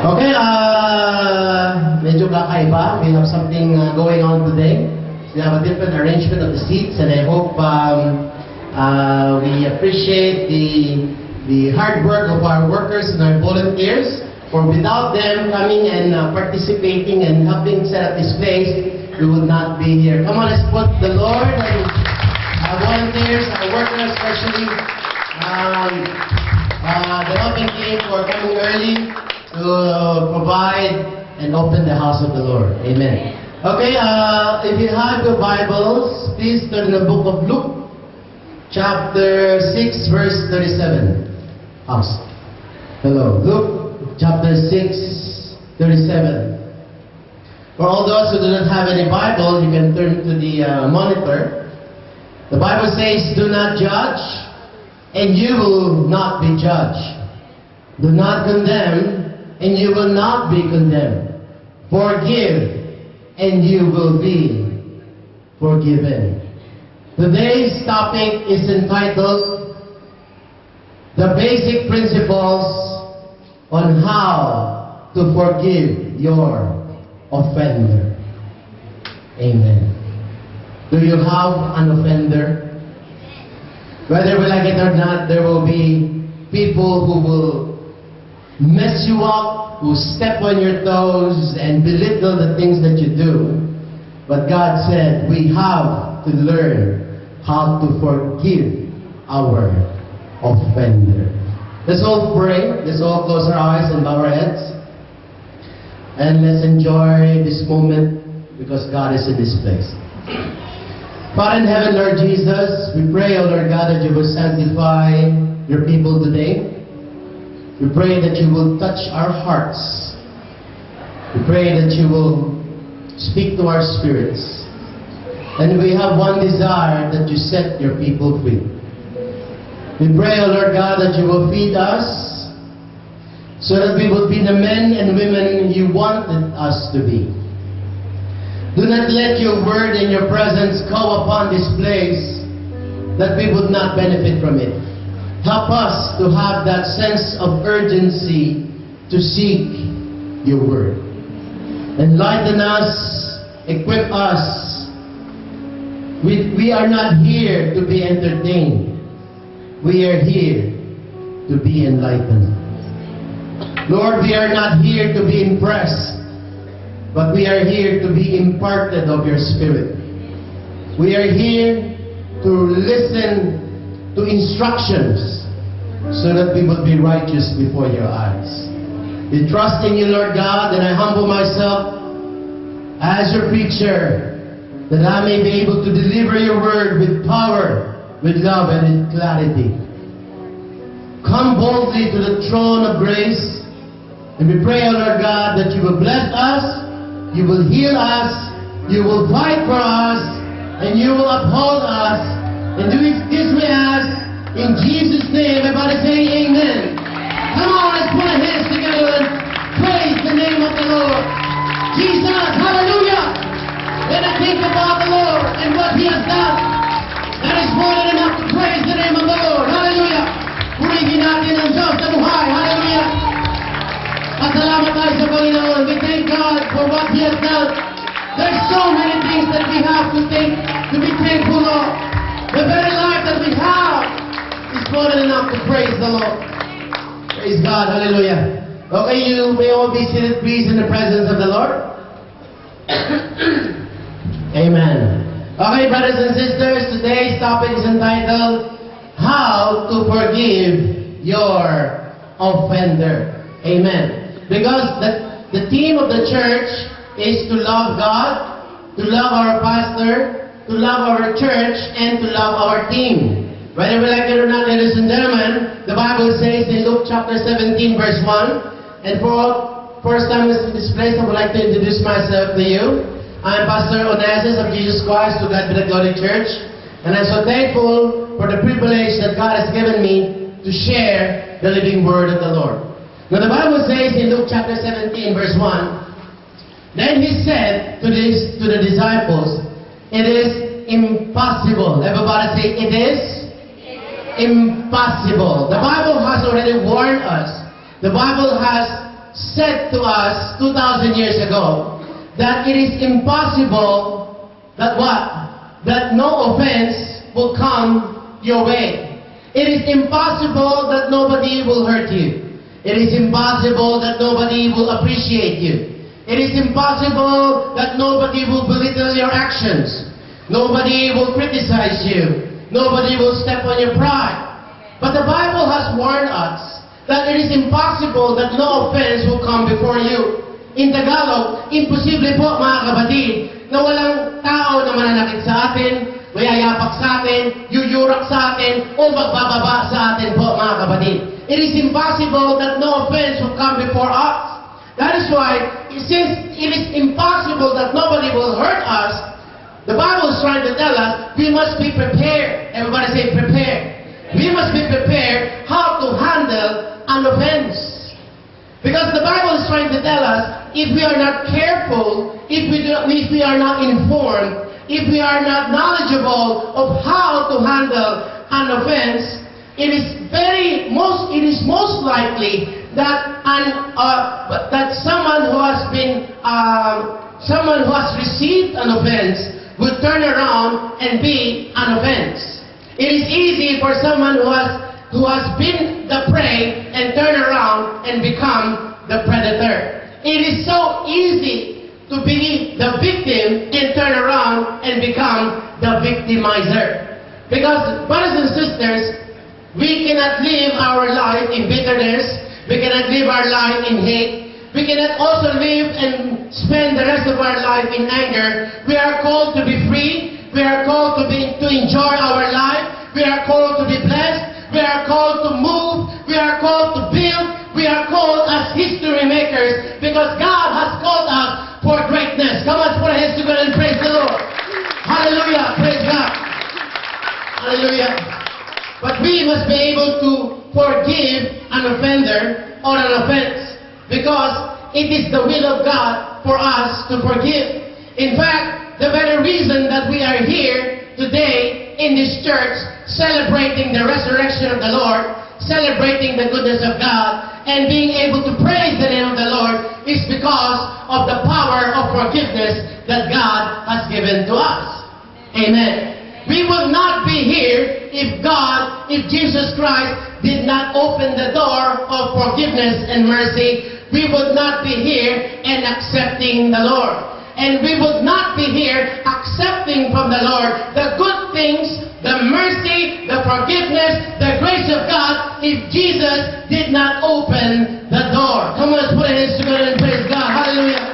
Okay, medyo kakaiba. We have something going on today. We have a different arrangement of the seats, and I hope we appreciate the hard work of our workers and our volunteers. For without them coming and participating and helping set up this place, we would not be here. Come on, let's put the Lord and our volunteers, our workers especially, the helping team for coming early to provide and open the house of the Lord. Amen. Okay, if you have your Bibles, please turn to the book of Luke, chapter 6, verse 37. House. Hello. Luke, chapter 6, 37. For all those who do not have any Bible, you can turn to the monitor. The Bible says, "Do not judge, and you will not be judged. Do not condemn, and you will not be condemned. Forgive, and you will be forgiven." Today's topic is entitled, "The Basic Principles on How to Forgive Your Offender." Amen. Do you have an offender? Whether we like it or not, there will be people who will mess you up, who step on your toes and belittle the things that you do. But God said we have to learn how to forgive our offender. Let's all pray. Let's all close our eyes and bow our heads. And let's enjoy this moment because God is in this place. Father in heaven, Lord Jesus, we pray, O Lord God, that you will sanctify your people today. We pray that you will touch our hearts. We pray that you will speak to our spirits. And we have one desire, that you set your people free. We pray, O Lord God, that you will feed us so that we will be the men and women you wanted us to be. Do not let your word and your presence go upon this place that we would not benefit from it. Help us to have that sense of urgency to seek your word. Enlighten us, equip us. We are not here to be entertained. We are here to be enlightened. Lord, we are not here to be impressed, but we are here to be imparted of your Spirit. We are here to listen to instructions so that we will be righteous before your eyes. We trust in you, Lord God, and I humble myself as your preacher, that I may be able to deliver your word with power, with love, and with clarity. Come boldly to the throne of grace, and we pray, O Lord God, that you will bless us, you will heal us, you will fight for us, and you will uphold us. And do this we ask in Jesus' name. Everybody say amen. Come on, let's put our hands together and praise the name of the Lord. Jesus, hallelujah. When I think about the Lord and what He has done, that is more than enough to praise the name of the Lord. Hallelujah. Purihin natin ang Diyos na buhay. Hallelujah. Pasalamat tayo sa Panginoon. We thank God for what He has done. There's so many things that we have to be thankful of. The very life that we have is more than enough to praise the Lord. Praise God. Hallelujah. Okay, you may all be seated, please, in the presence of the Lord. Amen. Okay, brothers and sisters, today's topic is entitled, "How to Forgive Your Offender." Amen. Because the theme of the church is to love God, to love our pastor, to love our church, and to love our team. Whether we like it or not, ladies and gentlemen, the Bible says in Luke chapter 17, verse 1, and for first time in this place, I would like to introduce myself to you. I'm Pastor Onassis of Jesus Christ, to God be the glory church. And I'm so thankful for the privilege that God has given me to share the living word of the Lord. Now the Bible says in Luke chapter 17, verse 1, then He said to the disciples, "It is impossible." Everybody say, "It is impossible." The Bible has already warned us. The Bible has said to us 2,000 years ago that it is impossible that what? That no offense will come your way. It is impossible that nobody will hurt you. It is impossible that nobody will appreciate you. It is impossible that nobody will belittle your actions. Nobody will criticize you. Nobody will step on your pride. But the Bible has warned us that it is impossible that no offense will come before you. In Tagalog, imposible po mga kapatid na walang tao na mananakit sa atin, mayayapak sa atin, yuyurak sa atin, o magbababa sa atin po mga kapatid. It is impossible that no offense will come before us. That is why, since it is impossible that nobody will hurt us, the Bible is trying to tell us we must be prepared. Everybody say prepared. We must be prepared how to handle an offense. Because the Bible is trying to tell us, if we are not careful, if we are not informed, if we are not knowledgeable of how to handle an offense, it is most likely that that someone who has received an offense will turn around and be an offense. It is easy for someone who has been the prey and turn around and become the predator. It is so easy to be the victim and turn around and become the victimizer. Because, brothers and sisters, we cannot live our life in bitterness. We cannot live our life in hate. We cannot also live and spend the rest of our life in anger. We are called to be free. We are called to enjoy our life. We are called to be blessed. We are called to move. We are called to build. We are called as history makers because God has called us for greatness. Come on, put our hands together and praise the Lord. Hallelujah. Praise God. Hallelujah. But we must be able to forgive an offender or an offense because it is the will of God for us to forgive. In fact, the very reason that we are here today in this church celebrating the resurrection of the Lord, celebrating the goodness of God, and being able to praise the name of the Lord is because of the power of forgiveness that God has given to us. Amen. We would not be here if Jesus Christ did not open the door of forgiveness and mercy. We would not be here and accepting the Lord. And we would not be here accepting from the Lord the good things, the mercy, the forgiveness, the grace of God if Jesus did not open the door. Come on, let's put our hands together and praise God. Hallelujah.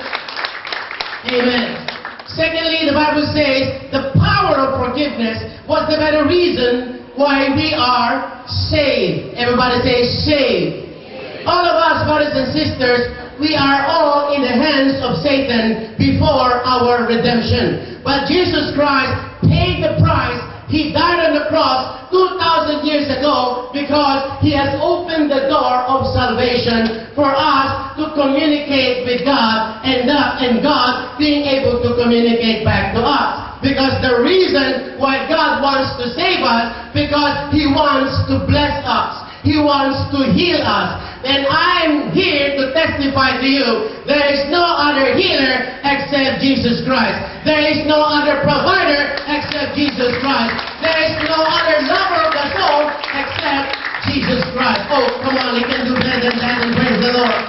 Amen. Secondly, the Bible says the power of forgiveness was the very reason why we are saved. Everybody say saved. All of us, brothers and sisters, we are all in the hands of Satan before our redemption. But Jesus Christ paid the price. He died on the cross 2,000 years ago because He has opened the door of salvation for us to communicate with God and God being able to communicate back to us. Because the reason why God wants to save us, because He wants to bless us. He wants to heal us. And I'm here to testify to you, there is no other healer except Jesus Christ. There is no other provider except Jesus Christ. There is no other lover of the soul except Jesus Christ. Oh, come on, you can do better than that and praise the Lord.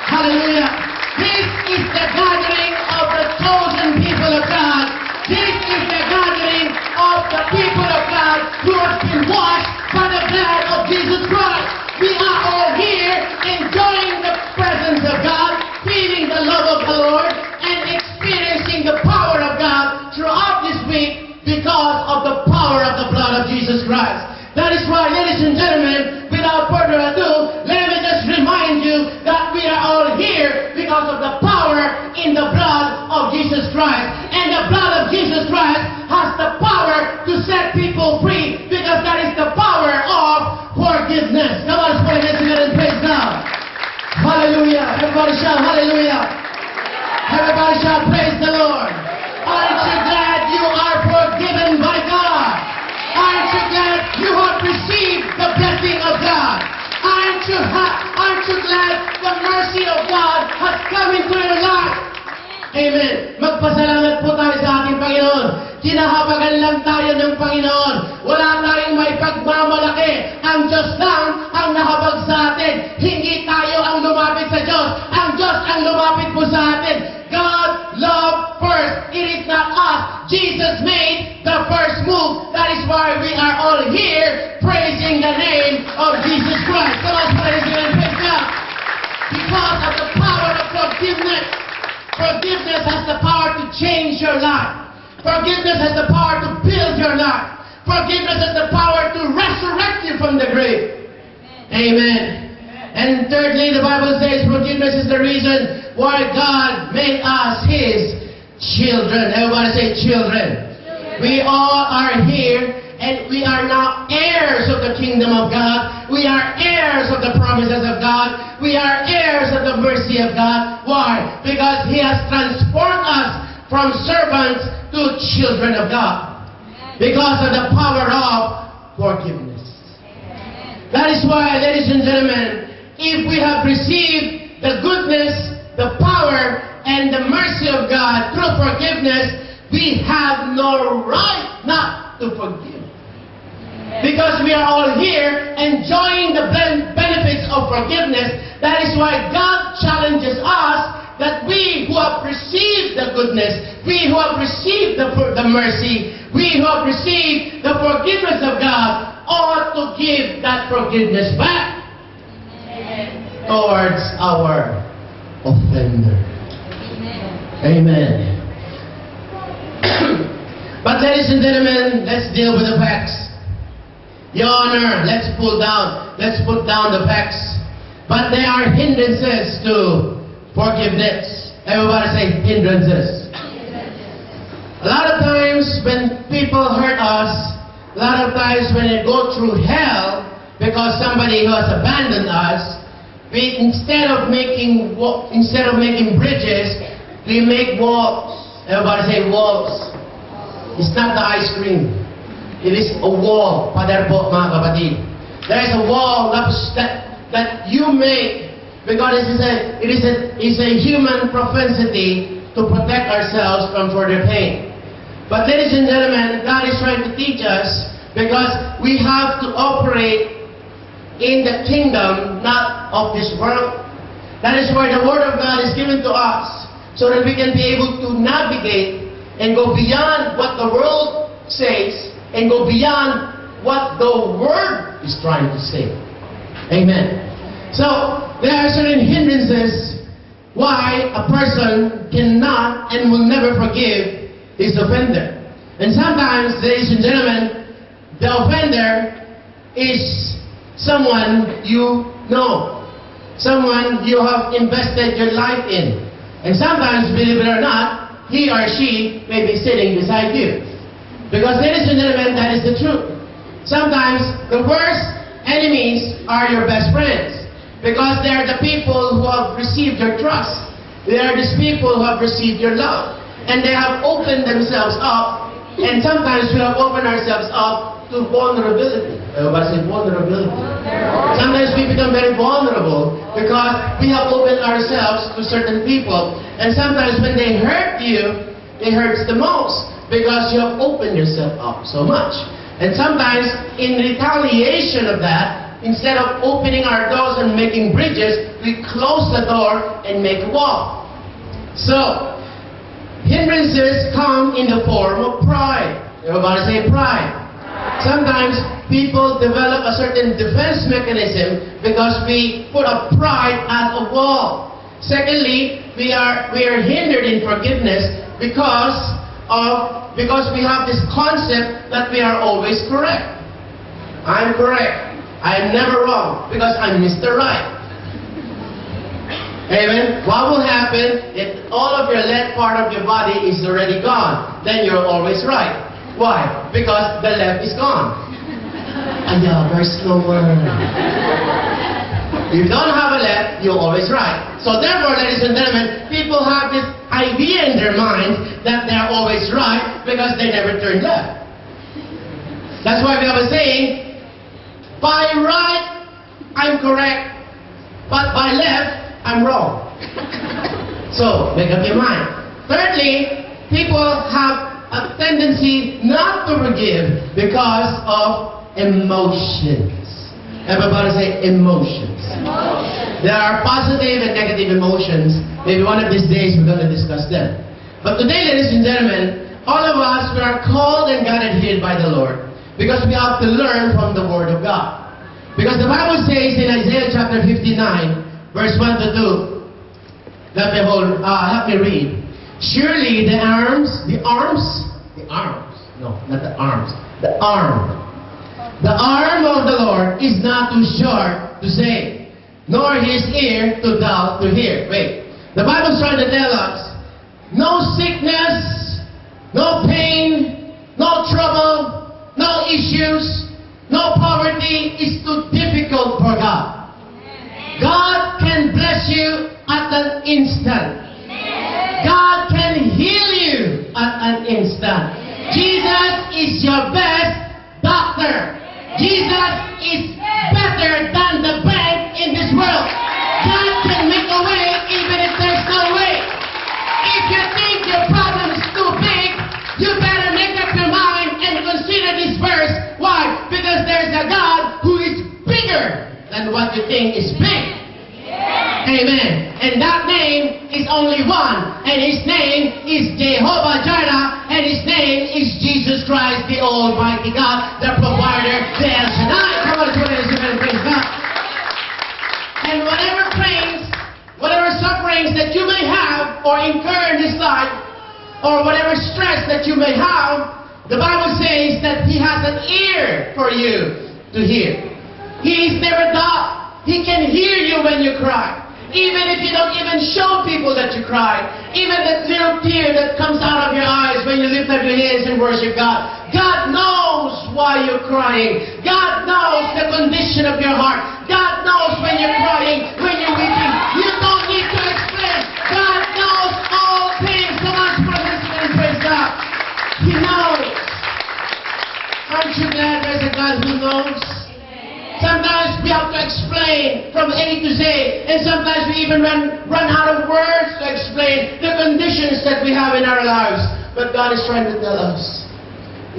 Hallelujah. This is the gathering of the chosen people of God. This is the gathering of the people of God who have been washed by the blood of Jesus Christ. We are all here enjoying the presence of God, feeling the love of the Lord, and experiencing the power of God throughout this week because of the power of the blood of Jesus Christ. That is why, ladies and gentlemen, without further ado, let me just remind you that we are all here because of the power in the blood of Jesus Christ. And the blood of Jesus Christ has the power to set people free because that is the power of forgiveness. Come on, let's put our hands together and praise God. Hallelujah. Everybody shout hallelujah. Everybody shout praise the Lord. Aren't you glad you are forgiven by God? Aren't you glad you have received the blessing of God? Aren't you glad the mercy of God Amen. Magpasalamat po tayo sa ating Panginoon. Kinahabagan lang tayo ng Panginoon. Wala tayong may pagmamalaki. Ang Diyos lang ang nahabag sa atin. Hindi tayo ang lumapit sa Diyos. Ang Diyos ang lumapit po sa atin. God loved first. It is not us. Jesus made the first move. That is why we are all here praising the name of Jesus Christ. Come on, praise Him and praise God. Because of the power of forgiveness. Forgiveness has the power to change your life. Forgiveness has the power to build your life. Forgiveness has the power to resurrect you from the grave. Amen. And thirdly, the Bible says forgiveness is the reason why God made us His children. Everybody say children. We all are here and we are now heirs of the kingdom of God. We are heirs of the promises of God. We are heirs of the mercy of God. Why? Because He has transformed us from servants to children of God. Because of the power of forgiveness. That is why, ladies and gentlemen, if we have received the goodness, the power, and the mercy of God through forgiveness, we have no right not to forgive. Because we are all here enjoying the benefits of forgiveness. That is why God challenges us that we who have received the goodness, we who have received the mercy, we who have received the forgiveness of God, ought to give that forgiveness back towards our offender. Amen. But ladies and gentlemen, let's deal with the facts. Your Honor, let's put down the facts. But there are hindrances to forgiveness. Everybody say hindrances. A lot of times when people hurt us, a lot of times when they go through hell because somebody who has abandoned us, we instead of making bridges, we make walls. Everybody say walls. It's not the ice cream. It is a wall. Father po, mga kapatid. There is a wall that you make because it is a human propensity to protect ourselves from further pain. But ladies and gentlemen, God is trying to teach us because we have to operate in the kingdom, not of this world. That is why the Word of God is given to us so that we can be able to navigate and go beyond what the world says and go beyond what the Word is trying to say. Amen. So, there are certain hindrances why a person cannot and will never forgive his offender. And sometimes, ladies and gentlemen, the offender is someone you know. Someone you have invested your life in. And sometimes, believe it or not, he or she may be sitting beside you. Because, ladies and gentlemen, that is the truth. Sometimes, the worst enemies are your best friends. Because they are the people who have received your trust. They are these people who have received your love. And they have opened themselves up. And sometimes we have opened ourselves up to vulnerability. Everybody say vulnerability. Sometimes we become very vulnerable because we have opened ourselves to certain people. And sometimes when they hurt you, it hurts the most because you have opened yourself up so much. And sometimes in retaliation of that, instead of opening our doors and making bridges, we close the door and make a wall. So, hindrances come in the form of pride. Everybody say pride. Sometimes people develop a certain defense mechanism because we put a pride as a wall. Secondly, we are hindered in forgiveness because we have this concept that we are always correct. I'm correct. I am never wrong because I'm Mr. Right. Amen. What will happen if all of your left part of your body is already gone? Then you're always right. Why? Because the left is gone. Aya, very slow word. If you don't have a left, you're always right. So therefore, ladies and gentlemen, people have this idea in their minds that they're always right because they never turn left. That's why we have a saying, by right, I'm correct, but by left, I'm wrong. So, make up your mind. Thirdly, people have a tendency not to forgive because of emotions. Everybody say emotions. There are positive and negative emotions. Maybe one of these days we're going to discuss them. But today, ladies and gentlemen, all of us, we are called and guided here by the Lord because we have to learn from the Word of God. Because the Bible says in Isaiah chapter 59, verse 1 to 2, help me read. Surely the arm of the Lord is not too short to save, nor his ear too dull to hear. Wait, the Bible's trying to tell us, no sickness, no pain, no trouble, no issues, no poverty is too difficult for God. God can bless you at an instant. God can heal you at an instant. Jesus is your best doctor. Jesus is better than the bank in this world. God can make a way even if there's no way. If you think your problem is too big, you better make up your mind and consider this verse. Why? Because there's a God who is bigger than what you think is big. Amen. And that name is only one. And his name is Jehovah Jireh. And his name is Jesus Christ, the Almighty God, the provider, the El Shaddai. Come on, praise God. And whatever pains, whatever sufferings that you may have or incur in this life, or whatever stress that you may have, the Bible says that he has an ear for you to hear. He is never deaf. He can hear you when you cry. Even if you don't even show people that you cry. Even that little tear that comes out of your eyes when you lift up your hands and worship God. God knows why you're crying. God knows the condition of your heart. God knows when you're crying, when you're weeping. You don't need to explain. God knows all things. So much for listening and praise God. He knows. Aren't you glad there's a God who knows? Sometimes we have to explain from A to Z, and sometimes we even run out of words to explain the conditions that we have in our lives. But God is trying to tell us,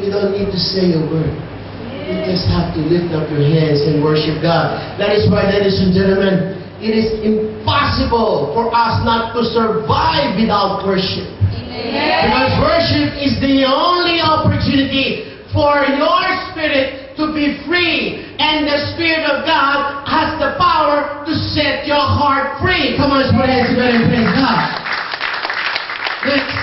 you don't need to say a word. You just have to lift up your hands and worship God. That is why, ladies and gentlemen, it is impossible for us not to survive without worship. Because worship is the only opportunity for your spirit to be free, and the Spirit of God has the power to set your heart free. Come on, praise God. Next.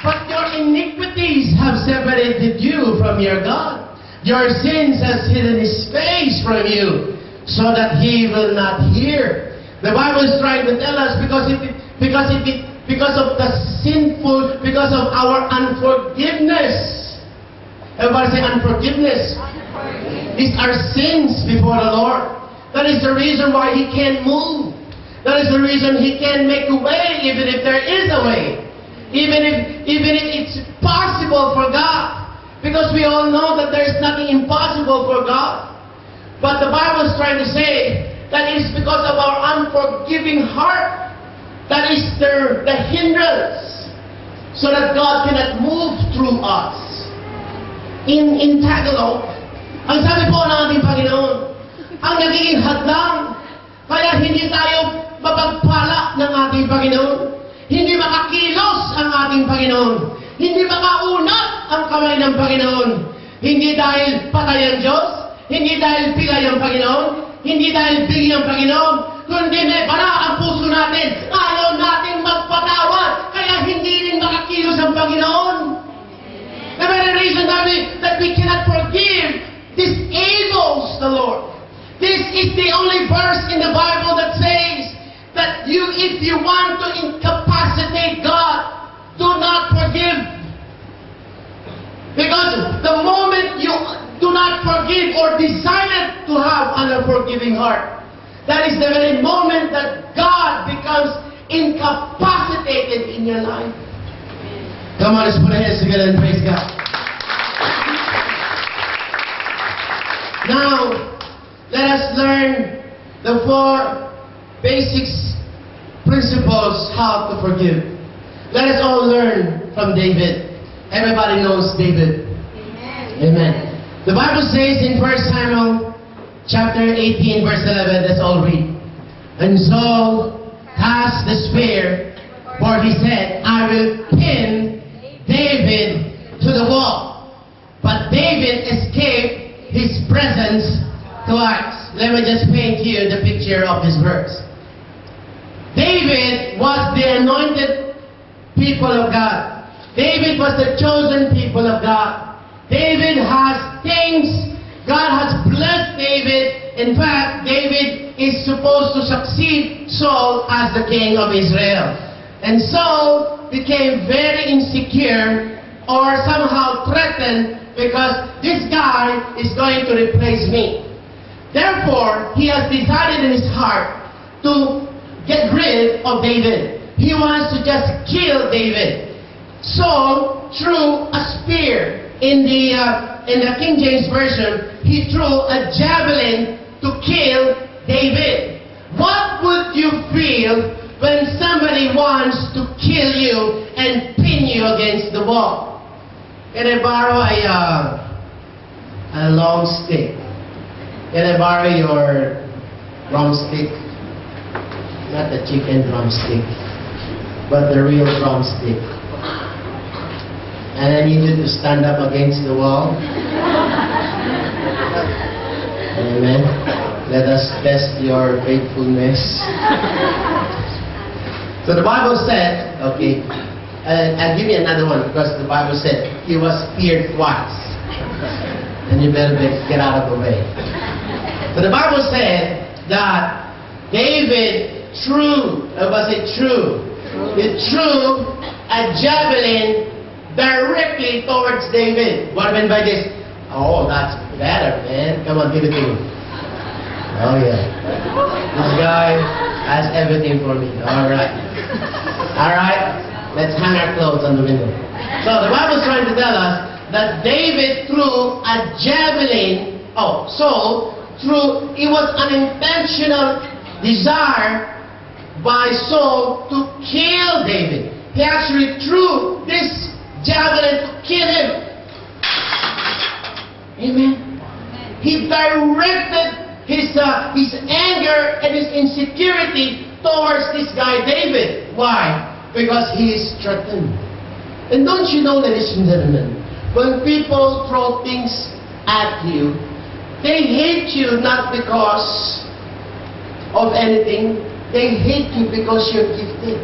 But your iniquities have separated you from your God. Your sins has hidden his face from you, so that he will not hear. The Bible is trying to tell us because of the sinful, because of our unforgiveness. Everybody say unforgiveness. These are sins before the Lord. That is the reason why he can't move. That is the reason he can't make a way, even if there is a way. Even if it's possible for God. Because we all know that there's nothing impossible for God. But the Bible is trying to say that it's because of our unforgiving heart. That is the hindrance. So that God cannot move through us. In Tagalog, ang sabi po ng ating Panginoon, ang nagiging hadlang, kaya hindi tayo mapagpala ng ating Panginoon. Hindi makakilos ang ating Panginoon. Hindi makaunat ang kamay ng Panginoon. Hindi dahil patay ang Diyos, hindi dahil pilay ang Panginoon, hindi dahil bigay ang Panginoon, kundi may para ang puso natin. Ayaw natin magpatawad, kaya hindi rin makakilos ang Panginoon. The very reason that we cannot forgive disables the Lord. This is the only verse in the Bible that says that if you want to incapacitate God, do not forgive. Because the moment you do not forgive or decided to have an unforgiving heart, that is the very moment that God becomes incapacitated in your life. Come on, let's put our hands together and praise God. Now, let us learn the 4 basic principles how to forgive. from David. Everybody knows David. Amen. The Bible says in 1 Samuel chapter 18 verse 11, let's all read. And Saul cast the spear, for he said, I will pin David to the wall. But David escaped his presence twice. Let me just paint you the picture of this verse. David was the anointed people of God. David was the chosen people of God. David has things. God has blessed David. In fact, David is supposed to succeed Saul as the king of Israel. And Saul became very insecure or somehow threatened because this guy is going to replace me. Therefore, he has decided in his heart to get rid of David. He wants to just kill David. Saul threw a spear. In the King James Version, he threw a javelin to kill David. What would you feel when somebody wants to kill you and pin you against the wall? Can I borrow a long stick? Can I borrow your drumstick? Not the chicken drumstick, but the real drumstick. And I need you to stand up against the wall. Amen. Let us test your faithfulness. So the Bible said, okay, I'll give you another one because the Bible said he was speared twice. And you better get out of the way. So the Bible said that David threw, he threw a javelin directly towards David. What I mean by this? Oh, that's better, man. Come on, give it to me. Oh, yeah. This guy has everything for me. All right. All right. Let's hang our clothes on the window. So the Bible is trying to tell us that David threw a javelin. Oh, Saul threw. It was an intentional desire by Saul to kill David. He actually threw this javelin to kill him. Amen. He directed his anger and his insecurity towards this guy David. Why? Because he is threatened. And don't you know, ladies and gentlemen, when people throw things at you, they hate you not because of anything. They hate you because you're gifted.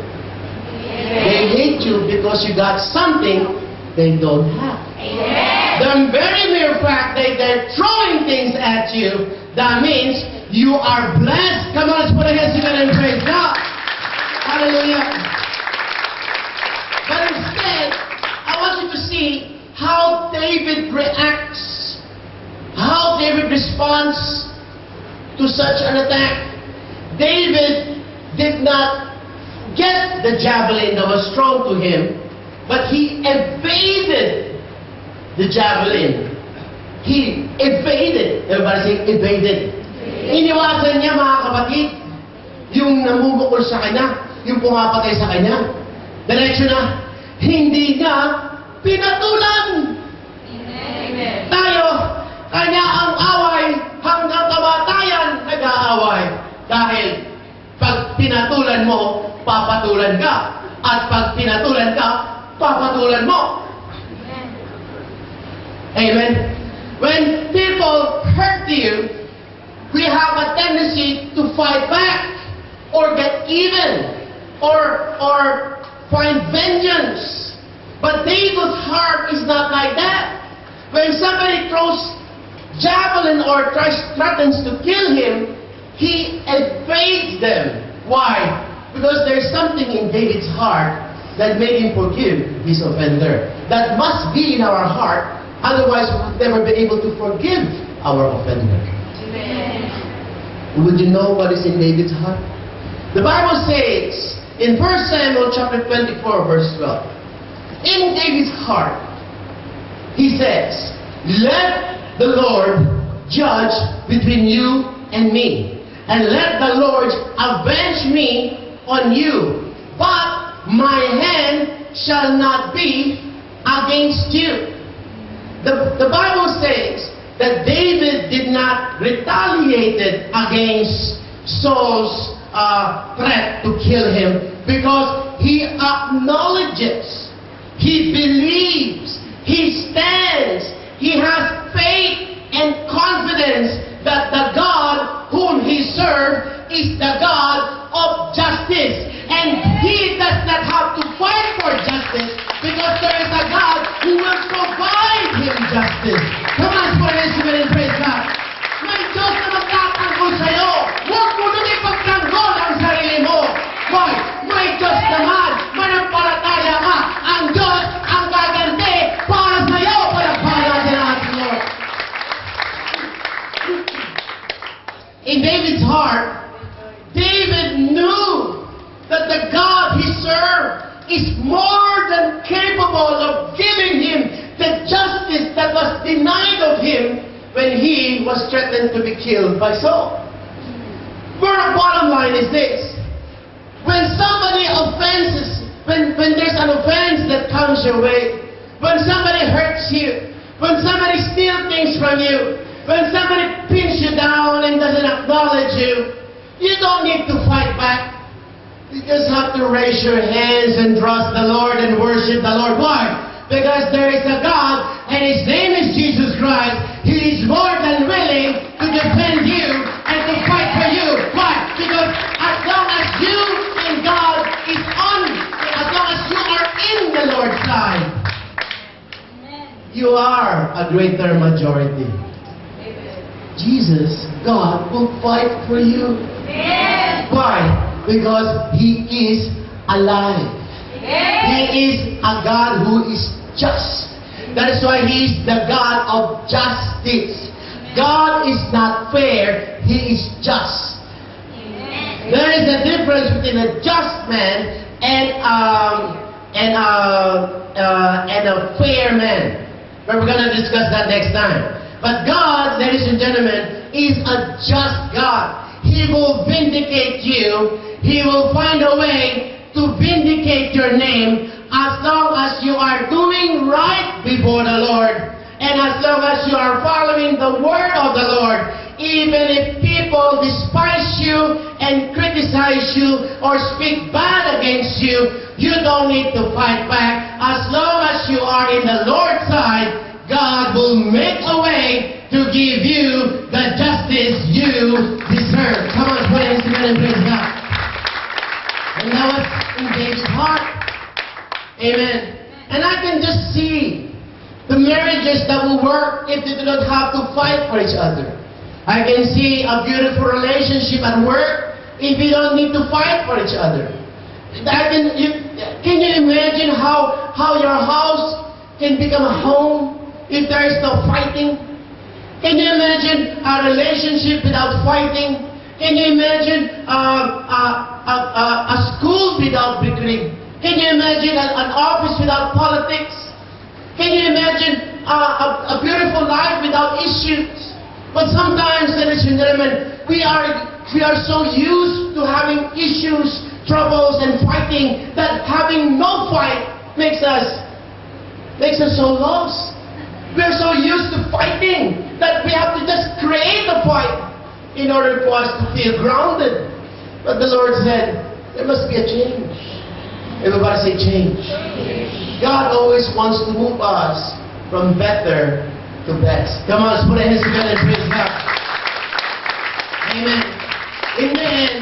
They hate you because you got something they don't have. The very mere fact that they're throwing things at you, that means you are blessed. Come on, let's put our hands together and praise God. Hallelujah. But instead, I want you to see how David reacts, how David responds to such an attack. David did not get the javelin that was thrown to him, but he evaded the javelin. He evaded. Everybody say, evaded. Iniwasan niya, mga kapatid, yung namumukol sa kanya, yung pumapatay sa kanya. Diretso na. Hindi niya pinatulan. Amen. Tayo, kanya ang away hanggang kamatayan nag-aaway. Dahil pag pinatulan mo, papatulan ka. At pag pinatulan ka, papatulan mo. Amen. When people hurt you, we have a tendency to fight back or get even or find vengeance. But David's heart is not like that. When somebody throws javelin or threatens to kill him, he evades them. Why? Because there's something in David's heart that made him forgive his offender. That must be in our heart, otherwise we would never be able to forgive our offender. Amen. Would you know what is in David's heart? The Bible says in 1 Samuel chapter 24 verse 12, in David's heart, he says, let the Lord judge between you and me, and let the Lord avenge me on you. But my hand shall not be against you. The Bible says that David did not retaliate against Saul's threat to kill him because he acknowledges, he believes, he stands, he has faith and confidence that the God whom he served is the God of justice. And he does not have to fight for justice because there is a God who will provide him justice. Come on, praise God. May Diyos na magtatanggol sa'yo. Huwag mo nang ipagtanggol ang sarili mo. Why? May Diyos naman, manampalataya ka. Ang Diyos ang gaganti para sa'yo. Palakpakan natin ang ating Lord. In David's heart, David knew that the God he served is more than capable of giving him the justice that was denied of him when he was threatened to be killed by Saul. But the bottom line is this. When somebody offenses, when there's an offense that comes your way, when somebody hurts you, when somebody steals things from you, when somebody pins you down and doesn't acknowledge you, you don't need to fight back. You just have to raise your hands and trust the Lord and worship the Lord. Why? Because there is a God and His name is Jesus Christ. He is more than willing to defend you and to fight for you. Why? Because as long as you and God is on, as long as you are in the Lord's side, you are a greater majority. Jesus, God, will fight for you. Why? Because He is alive. He is a God who is just. That is why He is the God of justice. God is not fair, He is just. There is a difference between a just man and a fair man. But we're going to discuss that next time. But God, ladies and gentlemen, is a just God. He will vindicate you. He will find a way to vindicate your name as long as you are doing right before the Lord and as long as you are following the word of the Lord. Even if people despise you and criticize you or speak bad against you, you don't need to fight back. As long as you are in the Lord's side, God will make a way to give you the justice you deserve. Come on, praise God and praise God. And that was in David's heart. Amen. And I can just see the marriages that will work if they do not have to fight for each other. I can see a beautiful relationship at work if you don't need to fight for each other. Can you imagine how your house can become a home if there is no fighting? Can you imagine a relationship without fighting? Can you imagine a school without bickering? Can you imagine an office without politics? Can you imagine a beautiful life without issues? But sometimes, ladies and gentlemen, we are so used to having issues, troubles, and fighting that having no fight makes us so lost. We are so used to fighting that we have to just create a fight in order for us to feel grounded. But the Lord said, there must be a change. Everybody say change. God always wants to move us from better to best. Come on, let's put our hands together and praise God. Amen. In the end,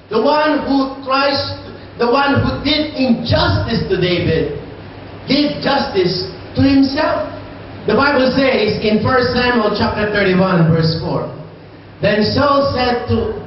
the one who did injustice to David, did justice to himself. The Bible says in 1 Samuel chapter 31 verse 4, then Saul said to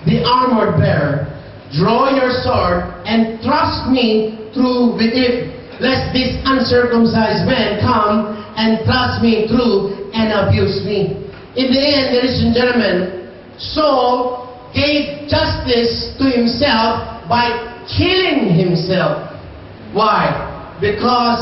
the armor bearer, draw your sword and thrust me through with it, lest this uncircumcised man come and thrust me through and abuse me. In the end, ladies and gentlemen, Saul gave justice to himself by killing himself. Why? Because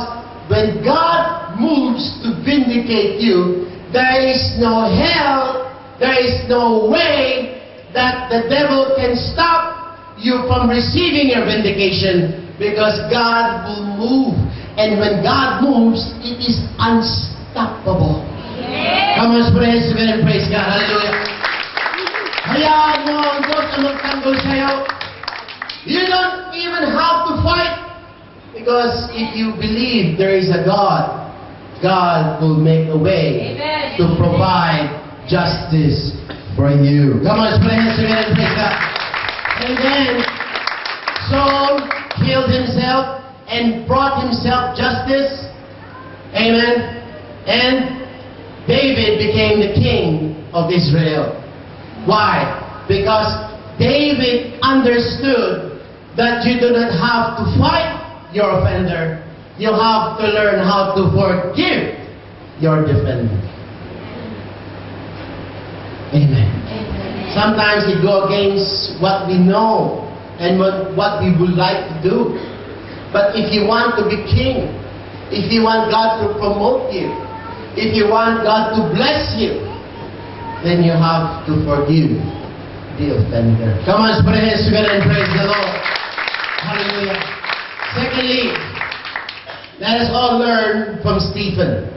when God moves to vindicate you, there is no hell, there is no way that the devil can stop you from receiving your vindication, Because God will move. And when God moves, it is unstoppable. Come on, praise God and praise God. Hallelujah. Hayaan mo ang Diyos ang magtanggol sa'yo. You don't even have to fight. Because if you believe there is a God, God will make a way to provide justice for you. Come on, praise God and praise God. And then, Saul killed himself and brought himself justice. Amen. And David became the king of Israel. Why? Because David understood that you do not have to fight your offender. You have to learn how to forgive your defender. Amen. Sometimes we go against what we know and what we would like to do. But if you want to be king, if you want God to promote you, if you want God to bless you, then you have to forgive the offender. Come on, praise God and praise the Lord. Hallelujah. Secondly, let us all learn from Stephen.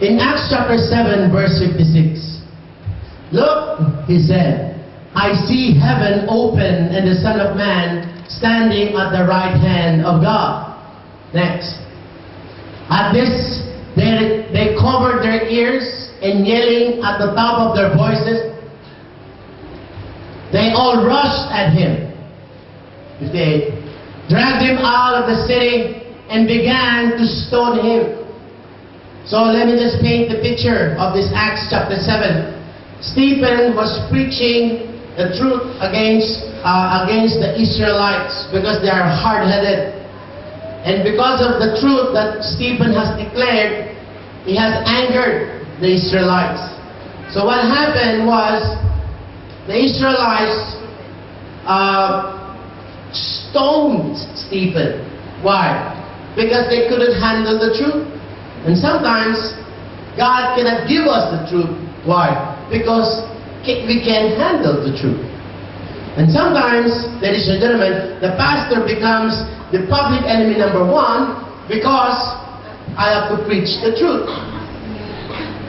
In Acts chapter 7, verse 56. Look, he said, I see heaven open and the Son of Man standing at the right hand of God. Next. At this, they covered their ears and yelling at the top of their voices, they all rushed at him. They dragged him out of the city and began to stone him. So let me just paint the picture of this Acts chapter 7. Stephen was preaching the truth against the Israelites because they are hard-headed. And because of the truth that Stephen has declared, he has angered the Israelites. So what happened was, the Israelites stoned Stephen. Why? Because they couldn't handle the truth. And sometimes, God cannot give us the truth. Why? Because we can't handle the truth. And sometimes, ladies and gentlemen, the pastor becomes the public enemy number one because I have to preach the truth.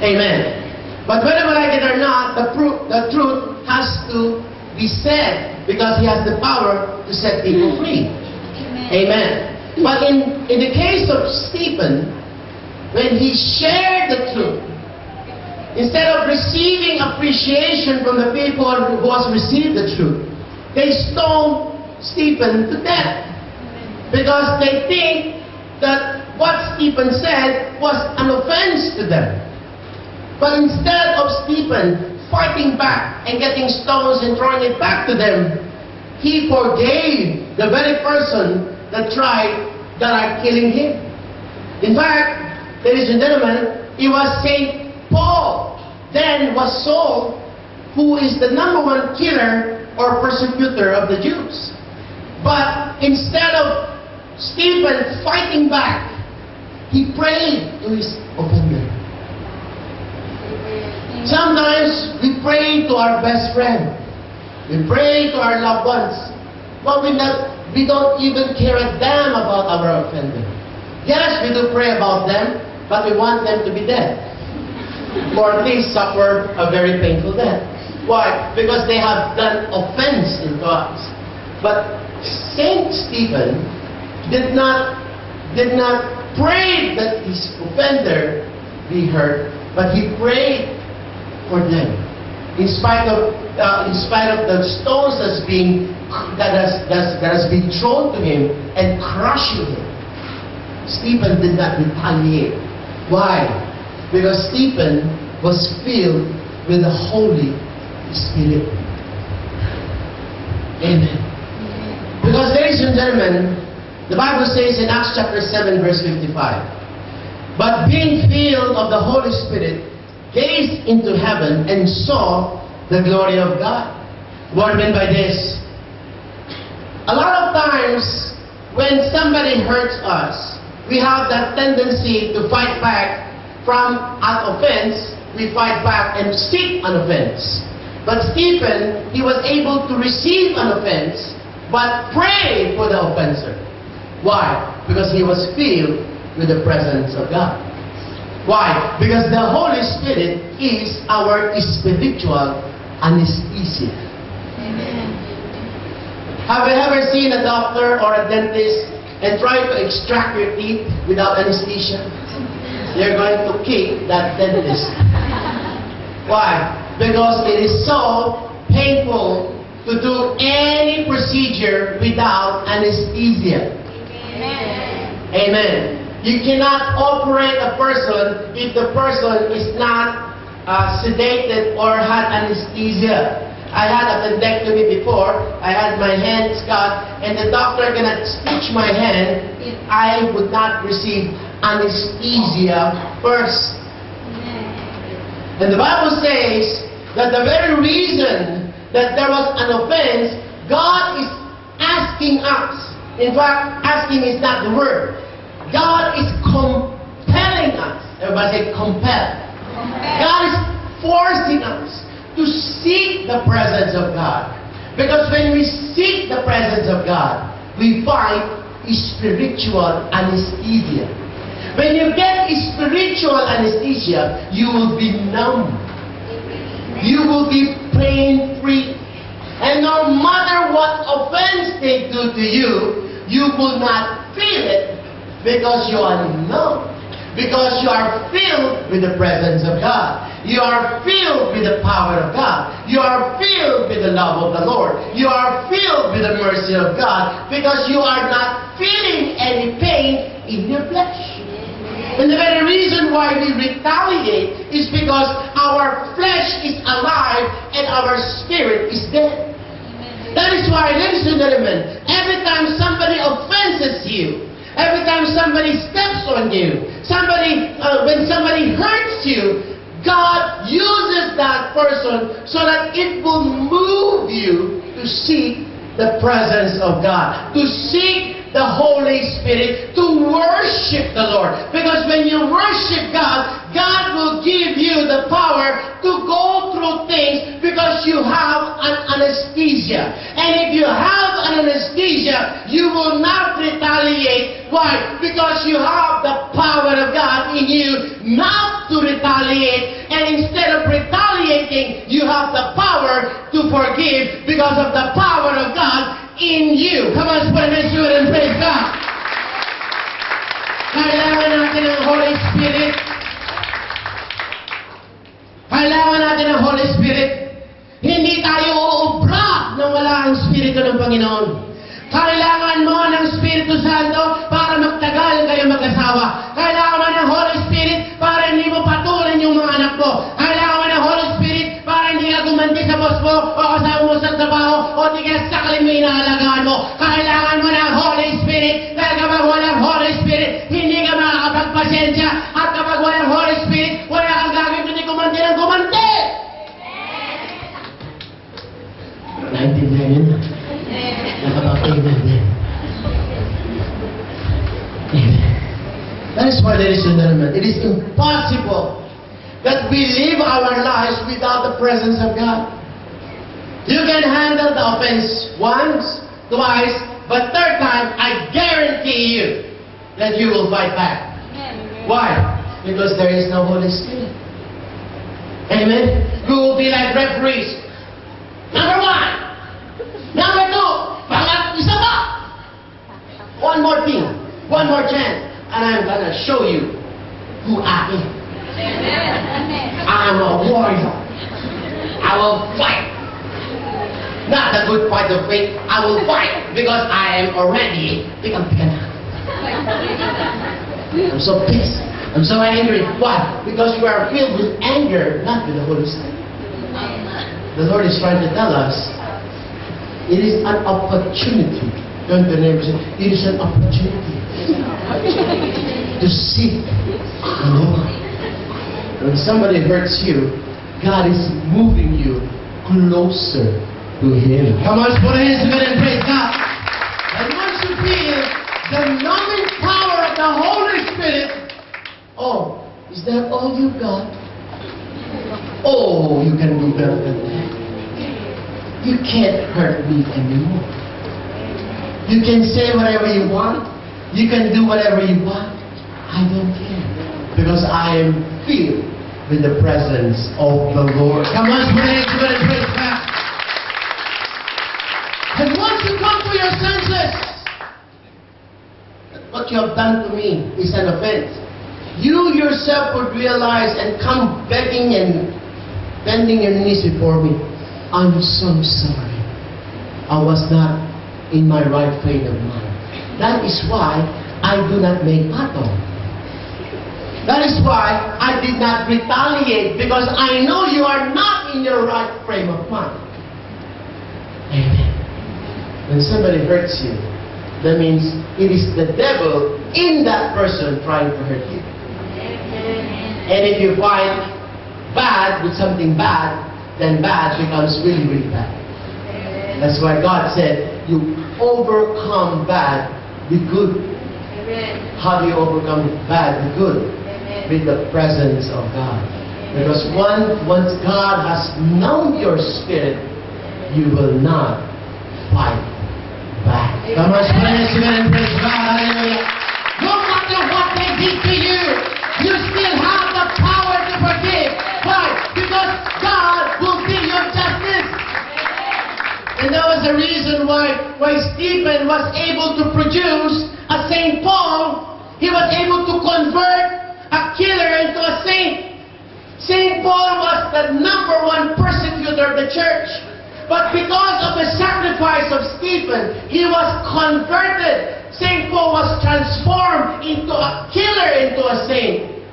Amen. But whether we like it or not, the truth has to be said because he has the power to set people free. Amen. But in the case of Stephen, when he shared the truth, instead of receiving appreciation from the people who has received the truth, they stoned Stephen to death. Because they think that what Stephen said was an offense to them. But instead of Stephen fighting back and getting stones and throwing it back to them, he forgave the very person that are killing him. In fact, ladies and gentlemen, it was St. Paul, then was Saul, who is the #1 killer or persecutor of the Jews. But instead of Stephen fighting back, he prayed to his offender. Sometimes we pray to our best friend. We pray to our loved ones. But we don't even care a damn about our offender. Yes, we do pray about them, but we want them to be dead. Or at least suffer a very painful death. Why? Because they have done offense into us. But Saint Stephen did not pray that his offender be hurt, but he prayed for them. In spite of the stones that has been thrown to him and crushing him, Stephen did not retaliate. Why? Because Stephen was filled with the Holy Spirit. Amen. Because, ladies and gentlemen, the Bible says in Acts chapter 7, verse 55, but being filled of the Holy Spirit, gazed into heaven and saw the glory of God. What I mean by this? A lot of times, when somebody hurts us, we have that tendency to fight back from an offense. We fight back and seek an offense. But Stephen, he was able to receive an offense, but pray for the offender. Why? Because he was filled with the presence of God. Why? Because the Holy Spirit is our spiritual anesthesia. Amen. Have you ever seen a doctor or a dentist and try to extract your teeth without anesthesia? You're going to kick that dentist. Why? Because it is so painful to do any procedure without anesthesia. Amen. Amen. You cannot operate a person if the person is not sedated or had anesthesia. I had appendectomy before. I had my hands cut, and the doctor cannot stitch my hand if I would not receive anesthesia first. And the Bible says that the very reason that there was an offense, God is asking us. In fact, asking is not the word. God is compelling us. Everybody say compel. God is forcing us to seek the presence of God. Because when we seek the presence of God, we find spiritual anesthesia. When you get spiritual anesthesia, you will be numb. You will be pain-free. And no matter what offense they do to you, you will not feel it because you are numb. Because you are filled with the presence of God. You are filled with the power of God. You are filled with the love of the Lord. You are filled with the mercy of God because you are not feeling any pain in your flesh. And the very reason why we retaliate is because our flesh is alive and our spirit is dead. That is why, ladies and gentlemen, every time somebody offenses you, every time somebody steps on you, when somebody hurts you, God uses that person so that it will move you to seek the presence of God, to seek the Holy Spirit, to worship the Lord. Because when you worship God, God will give you the power to go through things because you have an anesthesia. And if you have an anesthesia, you will not retaliate. Why? Because you have the power of God in you not to retaliate. And instead of retaliating, you have the power to forgive because of the power of God in you. Come on, spread this word and praise God. Kailangan natin ng Holy Spirit. Kailangan natin ng Holy Spirit. Hindi tayo uubra nang wala ang Espiritu ng Panginoon. Kailangan mo ng Espiritu Santo para magtagal kayo mag-asawa. Kailangan mo ng Holy Spirit para hindi mo patulan yung mga anak mo. Kailangan mo ng Holy Spirit para hindi ka gumanti sa boss mo o kasama mo sa trabaho o di ka sakalin mo inaalagaan mo. Kailangan mo ng Holy Spirit dahil kapag walang Holy Spirit, hindi ka makakapagpasensya. At kapag walang Holy Spirit, wala kang gagawin kundi gumanti ng gumanti. Naintindihan yun? Nakapag-amen din. That is why, ladies and gentlemen, it is impossible that we live our lives without the presence of God. You can handle the offense once, twice, but third time, I guarantee you that you will fight back. Why? Because there is no Holy Spirit. Amen? We will be like referees. Number one. Number two. Isa pa. One more thing. One more chance. And I'm gonna show you who I am. I'm a warrior. I will fight. Not a good fight of faith. I will fight because I am already pikan-pikan. I'm so pissed. I'm so angry. Why? Because you are filled with anger, not with the Holy Spirit. The Lord is trying to tell us, it is an opportunity. Don't the neighbor say, it is an opportunity to seek the Lord. When somebody hurts you, God is moving you closer to Him. Come on, put your hands together and praise God. And once you feel the numbing power of the Holy Spirit, oh, is that all you got? Oh, you can do better than that. You can't hurt me anymore. You can say whatever you want. You can do whatever you want. I don't care. Because I am filled with the presence of the Lord. Come on, praise God. And once you come to your senses, what you have done to me is an offense. You yourself would realize and come begging and bending your knees before me. I'm so sorry. I was not in my right frame of mind. That is why I do not make battle. That is why I did not retaliate, because I know you are not in your right frame of mind. Amen. When somebody hurts you, that means it is the devil in that person trying to hurt you. And if you find bad with something bad, then bad becomes really, really bad. That's why God said, you overcome bad with good. How do you overcome bad with good? With the presence of God. Because once God has known your spirit, you will not fight back. Come on, praise God, praise God, hallelujah. No matter what they did to you, you still have the power to forgive. Why? Because God will be your justice. And that was the reason why Stephen was able to produce a Saint Paul. He was able to convert a killer into a saint. Saint Paul was the #1 persecutor of the church. But because of the sacrifice of Stephen, he was converted. Saint Paul was transformed into a killer, into a saint.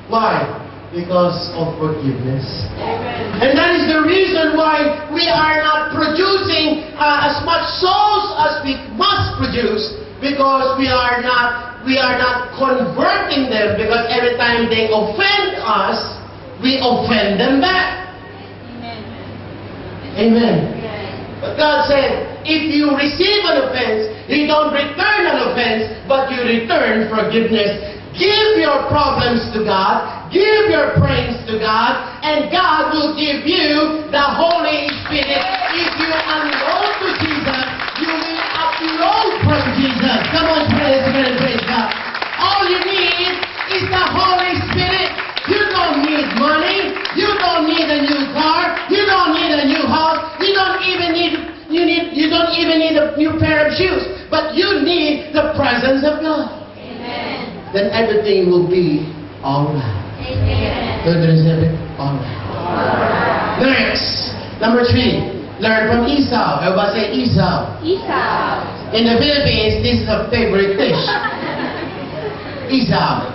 Why? Because of forgiveness. Amen. And that is the reason why we are not producing as much souls as we must produce, because we are not converting them, because every time they offend us, we offend them back. Amen. But God said, if you receive an offense, you don't return an offense, but you return forgiveness. Give your problems to God, give your praise to God, and God will give you the Holy Spirit. If you unload to Jesus, you will upload from Jesus. Come on, praise God. All you need is the Holy Spirit. You don't need money. You don't need a new car. You don't need a new house. You don't even need a new pair of shoes. But you need the presence of God. Amen. Then everything will be alright. Amen. Alright. Next, number 3. Learn from Esau. Everybody say Esau. Esau. In the Philippines, this is a favorite dish. Esau.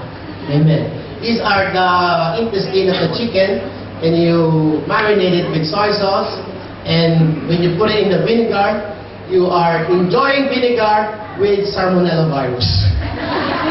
Amen. These are the intestine of the chicken, and you marinate it with soy sauce, and when you put it in the vinegar, you are enjoying vinegar with salmonella virus.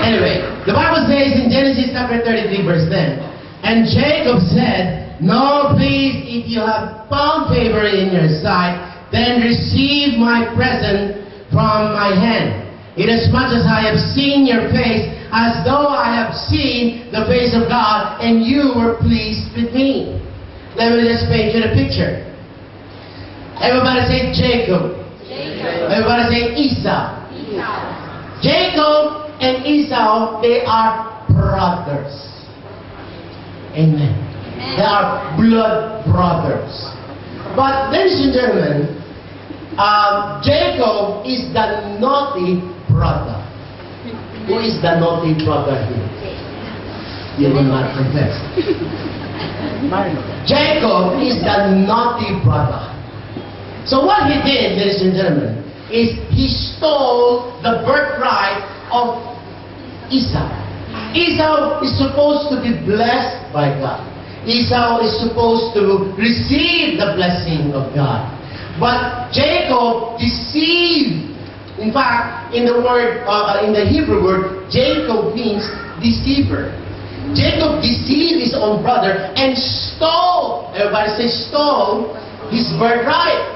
Anyway, the Bible says in Genesis chapter 33 verse 10, and Jacob said, no, please, if you have found favor in your sight, then receive my present from my hand. Inasmuch as I have seen your face, as though I have seen the face of God, and you were pleased with me. Let me just paint you the picture. Everybody say Jacob. Everybody say Esau. Jacob and Esau, they are brothers. Amen. They are blood brothers. But ladies and gentlemen, Jacob is the naughty brother. Who is the naughty brother here? You will not confess. Jacob is the naughty brother. So what he did, ladies and gentlemen, is he stole the birthright of Esau. Esau is supposed to be blessed by God. Esau is supposed to receive the blessing of God. But Jacob deceived. In fact, in the word, in the Hebrew word, Jacob means deceiver. Jacob deceived his own brother and stole, everybody say stole, his birthright.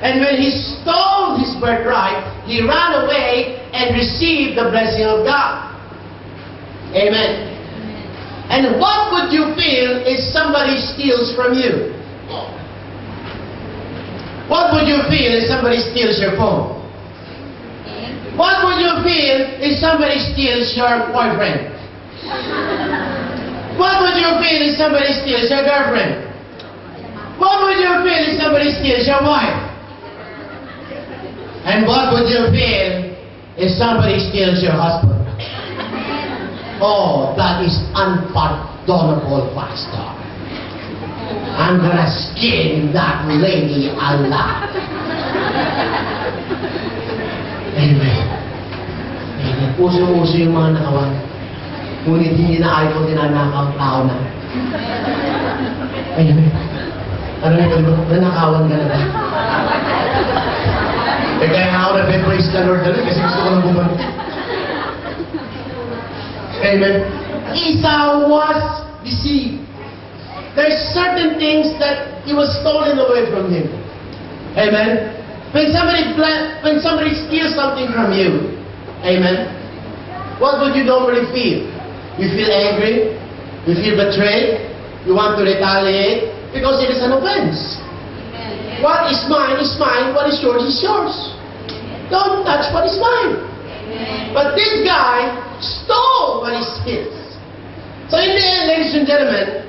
And when he stole his birthright, he ran away and received the blessing of God. Amen. And what would you feel if somebody steals from you? What would you feel if somebody steals your phone? What would you feel if somebody steals your boyfriend? What would you feel if somebody steals your girlfriend? What would you feel if somebody steals your wife? And what would you feel if somebody steals your husband? Oh, that is unpardonable, Pastor. I'm gonna skin that lady alive. Amen. Amen. Uso-uso yung mga nakawan. Ngunit hindi na ayaw ko tinanakaw tao na. Amen. Ano yun? Nanakawan ka na ba? Eh kaya nga ako na-praise ka Lord kasi gusto ko nang bumalik. Amen. Esau was deceived. There's certain things that he was stolen away from him. Amen. When somebody steals something from you, amen, what would you normally feel? You feel angry? You feel betrayed? You want to retaliate? Because it is an offense. Amen. What is mine is mine. What is yours is yours. Don't touch what is mine. Amen. But this guy stole what is his. So in the end, ladies and gentlemen,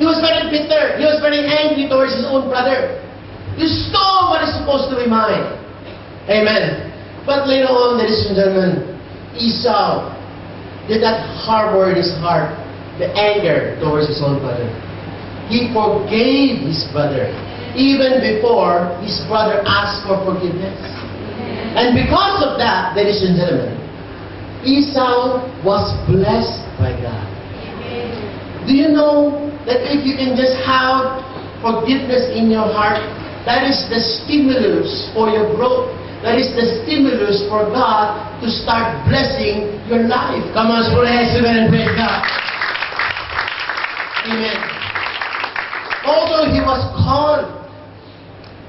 he was very bitter. He was very angry towards his own brother. You stole what is supposed to be mine. Amen. But later on, ladies and gentlemen, Esau did not harbor in his heart the anger towards his own brother. He forgave his brother even before his brother asked for forgiveness. And because of that, ladies and gentlemen, Esau was blessed by God. Do you know that if you can just have forgiveness in your heart, that is the stimulus for your growth. That is the stimulus for God to start blessing your life. Come on, praise and praise God. Amen. Although he was conned,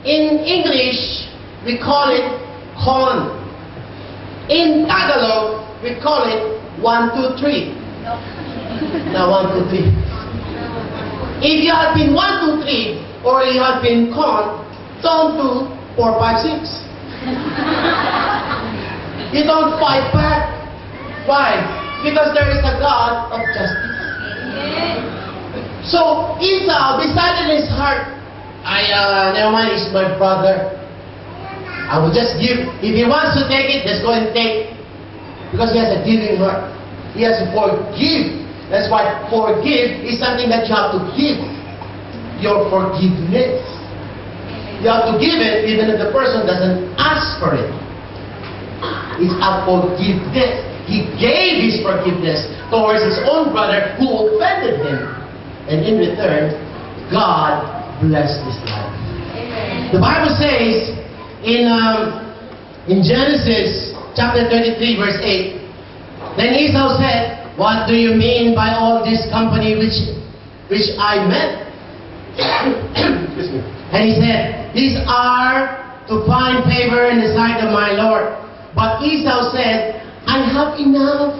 in English we call it con. In Tagalog we call it 1, 2, 3. Now 1, 2, 3. If you have been 1, 2, 3, or you have been conned, don't do 4, 5, 6. You don't fight back. Why? Because there is a God of justice. So Esau decided in his heart, never mind, he's my brother. I will just give. If he wants to take it, just go and take. Because he has a giving heart. He has to forgive. That's why forgive is something that you have to give. Your forgiveness. You have to give it even if the person doesn't ask for it. It's a forgiveness. He gave his forgiveness towards his own brother who offended him. And in return, God blessed his life. The Bible says in Genesis chapter 33 verse 8, then Esau said, "What do you mean by all this company which I met?" Excuse me. And he said, "These are to find favor in the sight of my Lord." But Esau said, "I have enough.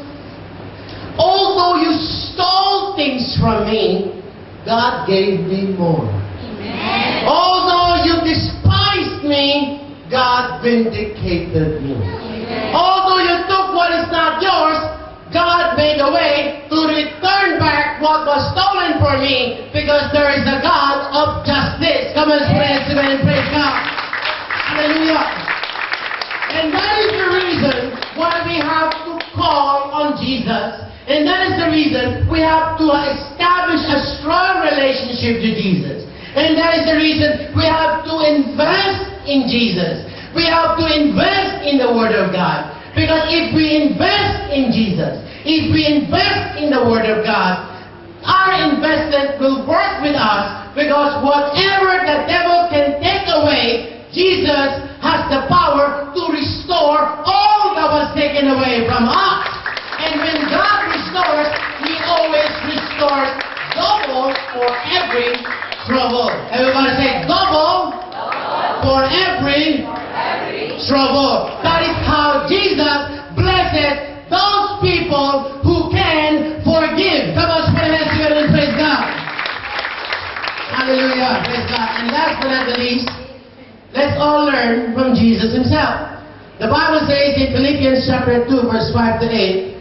Although you stole things from me, God gave me more. Amen. Although you despised me, God vindicated me. Amen. Although you took what is not yours, God made a way to return back what was stolen from me, because there is a God of justice." Come on, praise Him and praise God. Hallelujah. And that is the reason why we have to call on Jesus. And that is the reason we have to establish a strong relationship to Jesus. And that is the reason we have to invest in Jesus. We have to invest in the Word of God. Because if we invest in Jesus, if we invest in the Word of God, our investment will work with us, because whatever the devil can take away, Jesus has the power to restore all that was taken away from us. And when God restores, He always restores double for every trouble. Everybody say double for every trouble. That is how Jesus blesses those people who can forgive. Come on, put your hands together and praise God. Hallelujah. Praise God. And last but not the least, let's all learn from Jesus Himself. The Bible says in Philippians chapter 2, verse 5 to 8,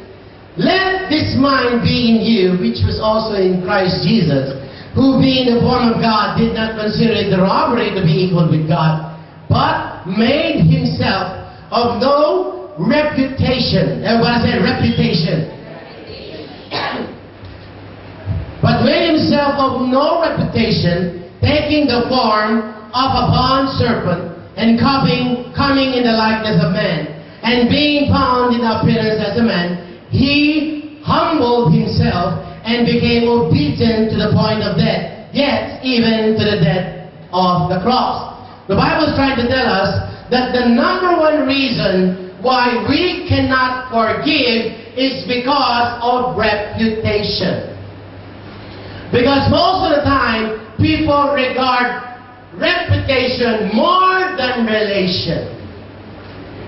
"Let this mind be in you, which was also in Christ Jesus, who being the form of God did not consider it a robbery to be equal with God, but made himself of no reputation." Everybody say reputation. "But made himself of no reputation, taking the form of a bond serpent, and coming in the likeness of man, and being found in appearance as a man, he humbled himself and became obedient to the point of death, yes, even to the death of the cross." The Bible is trying to tell us that the number one reason why we cannot forgive is because of reputation. Because most of the time, people regard reputation more than relation.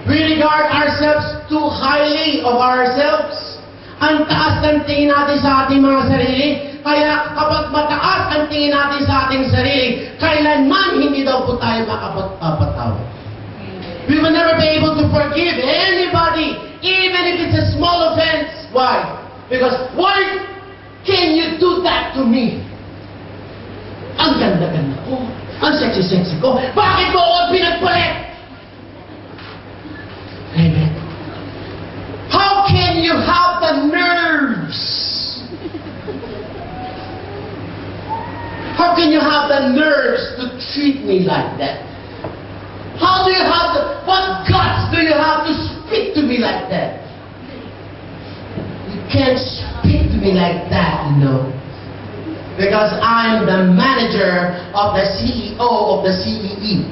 We regard ourselves too highly of ourselves. Ang taas ng tingin natin sa ating mga sarili. Kaya kapag mataas ang tingin natin sa ating sarili, kailanman hindi daw po tayo makapagpapatawad. We will never be able to forgive anybody, even if it's a small offense. Why? Because, why can you do that to me? Ang ganda-ganda ko. Ang sexy-sexy ko. Bakit mo ako pinagpalit? Amen. How can you have the nerves? How can you have the nerves to treat me like that? How do you have what guts do you have to speak to me like that? You can't speak to me like that, you know. Because I'm the manager of the CEO of the CEE.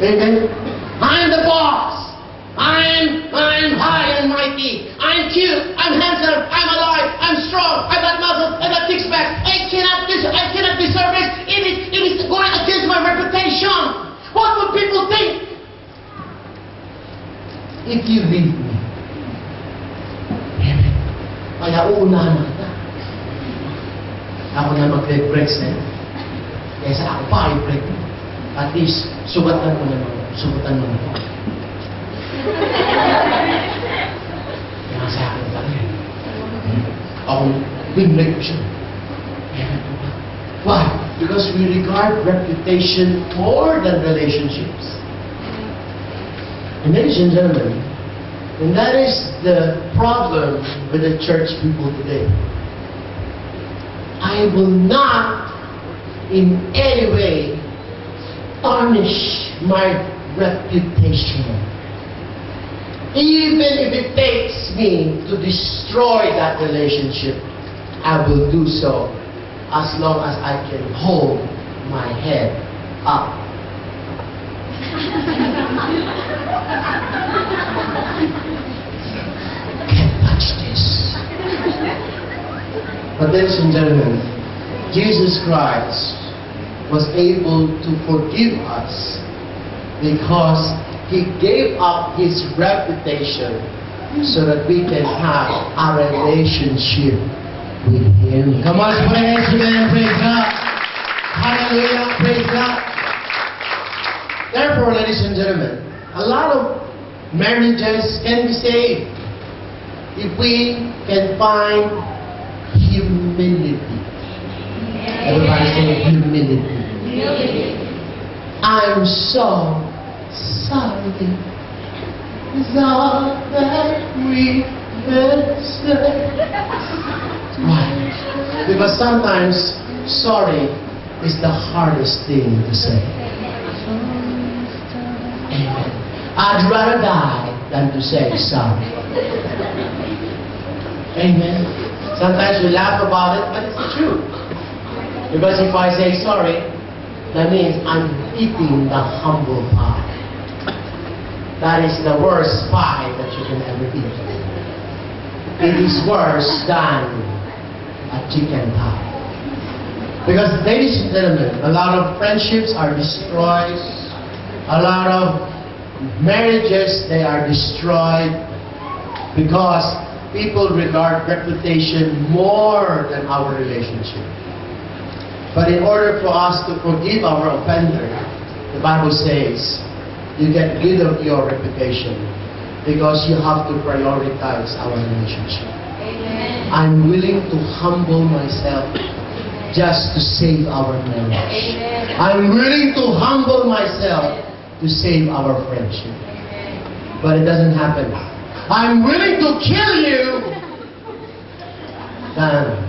Amen. I'm the boss. I'm high and mighty. I'm cute. I'm handsome. I'm alive. I'm strong. I got muscles. I got six packs. I cannot deserve it. It is going against my reputation. What would people think if you leave me? Amen. Kaya uunahan na kita. Ako na mag-break sa'yo. Kaysa ako pa i-break mo. At least, sugatan mo naman. Sugatan mo naman. Kaya sa akin pa rin. Ako, win-break ko siya. Why? Because we regard reputation more than relationships. And ladies and gentlemen, and that is the problem with the church people today. I will not in any way tarnish my reputation. Even if it takes me to destroy that relationship, I will do so as long as I can hold my head up. Can't touch this. But ladies and gentlemen, Jesus Christ was able to forgive us because He gave up His reputation so that we can have a relationship with Him. Come on, praise Him, praise God. Hallelujah, praise God. Therefore, ladies and gentlemen, a lot of marriages can be saved if we can find humility. Everybody say humility. I'm so sorry. It's all that we can say. Why? Because sometimes sorry is the hardest thing to say. Amen. I'd rather die than to say sorry. Amen. Sometimes we laugh about it, but it's the truth. Because if I say sorry, that means I'm eating the humble pie. That is the worst pie that you can ever eat. It is worse than a chicken pie. Because, ladies and gentlemen, a lot of friendships are destroyed. A lot of marriages, they are destroyed because people regard reputation more than our relationship. But in order for us to forgive our offender, the Bible says, you get rid of your reputation because you have to prioritize our relationship. Amen. I'm willing to humble myself just to save our marriage. Amen. I'm willing to humble myself to save our friendship. Amen. But it doesn't happen. I'm willing to kill you than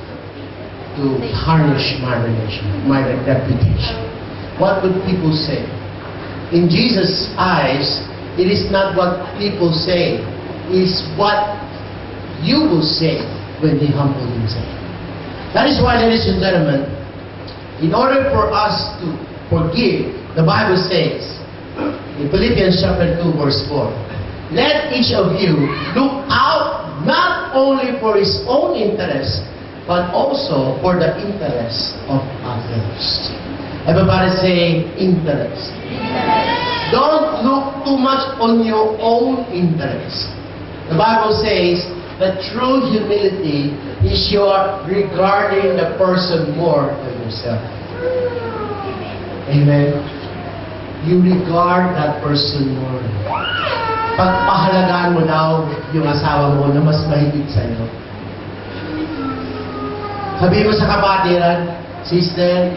to tarnish my reputation. What would people say? In Jesus' eyes, it is not what people say, it is what you will say when He humbled Himself. That is why, ladies and gentlemen, in order for us to forgive, the Bible says, in Philippians chapter 2, verse 4, let each of you look out not only for his own interest, but also for the interest of others. Everybody say, interest. Don't look too much on your own interest. The Bible says that true humility is your regarding the person more than yourself. Amen. You regard that person more. Pagpahalagaan mo daw yung asawa mo na mas mahigit sa'yo. Sabihin mo sa kapatiran, sister,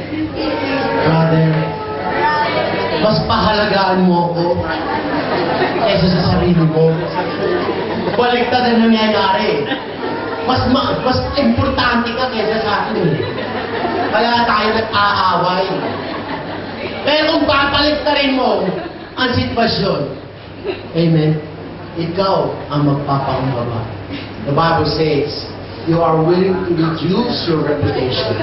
brother, mas pahalagaan mo ako kaysa sa sarili mo. Baliktad na nangyayari. Mas importante ka kaysa sa akin. Kaya tayo nag-aaway. Pero kung papaliktarin mo ang sitwasyon, amen, ikaw ang magpapakumbaba. The Bible says, you are willing to reduce your reputation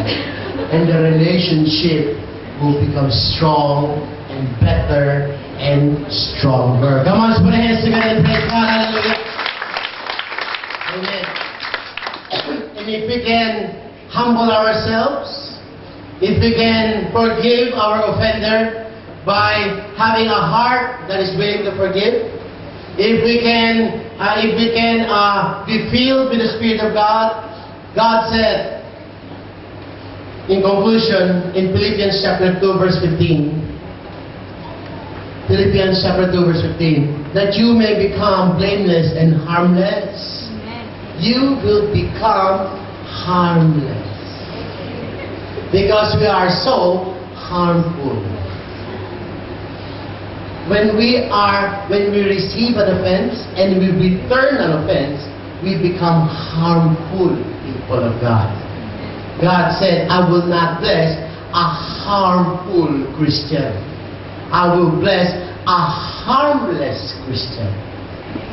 and the relationship will become strong and better and stronger. Come on, let's put our hands together and praise God. Hallelujah. Amen. And if we can humble ourselves, if we can forgive our offender by having a heart that is willing to forgive, if we can be filled with the Spirit of God, God said, in conclusion, in Philippians chapter 2, verse 15, Philippians chapter 2, verse 15, that you may become blameless and harmless. You will become harmless. Because we are so harmful. When we receive an offense and we return an offense, we become harmful people of God. God said, I will not bless a harmful Christian. I will bless a harmless Christian.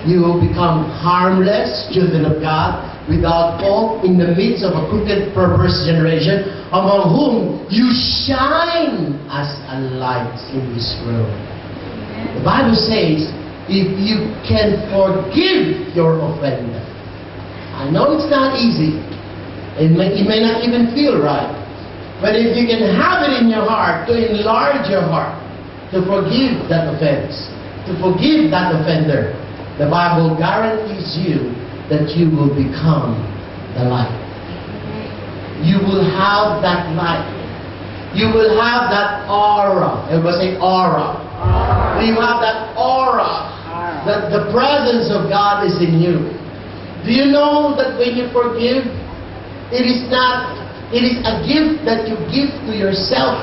You will become harmless children of God without fault in the midst of a crooked, perverse generation, among whom you shine as a light in this world. The Bible says, if you can forgive your offender, I know it's not easy, it may not even feel right, but if you can have it in your heart to enlarge your heart, to forgive that offense, to forgive that offender, the Bible guarantees you that you will become the light. You will have that light. You will have that aura. Everybody say aura. You have that aura that the presence of God is in you. Do you know that when you forgive, it is a gift that you give to yourself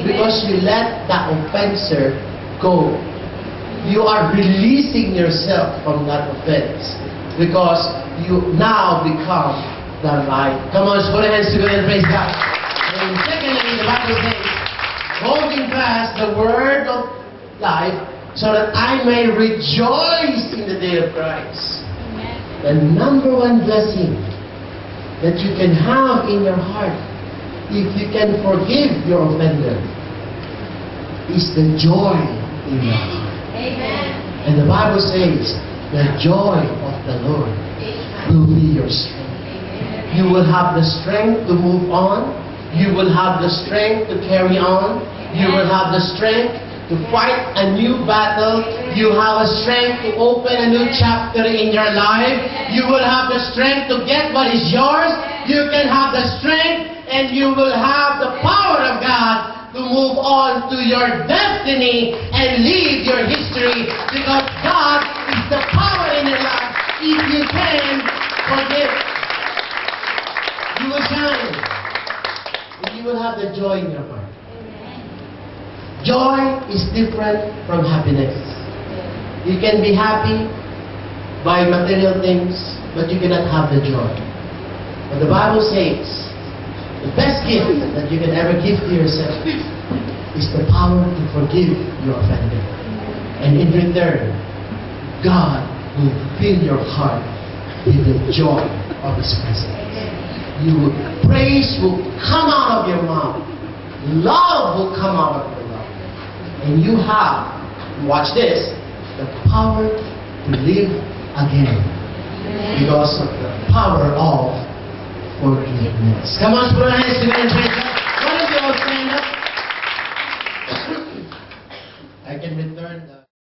because you let that offenser go. You are releasing yourself from that offense because you now become the light. Come on, let's put our hands together and praise God. And secondly, the Bible says, holding fast the word of life so that I may rejoice in the day of Christ. The number one blessing that you can have in your heart, if you can forgive your offender, is the joy in your heart. Amen. And the Bible says, the joy of the Lord will be your strength. You will have the strength to move on. You will have the strength to carry on. You will have the strength to fight a new battle. You have a strength to open a new chapter in your life. You will have the strength to get what is yours. You can have the strength and you will have the power of God to move on to your destiny and leave your history, because God is the power in your life. If you can forgive, you will shine. And you will have the joy in your heart. Joy is different from happiness. You can be happy by material things, but you cannot have the joy. But the Bible says, the best gift that you can ever give to yourself is the power to forgive your offender. And in return, God will fill your heart with the joy of His presence. Praise will come out of your mouth. Love will come out of your mouth. And you have, watch this, the power to live again because of the power of forgiveness. Come on, put our hands together and praise God. Why don't you all stand up? I can return the...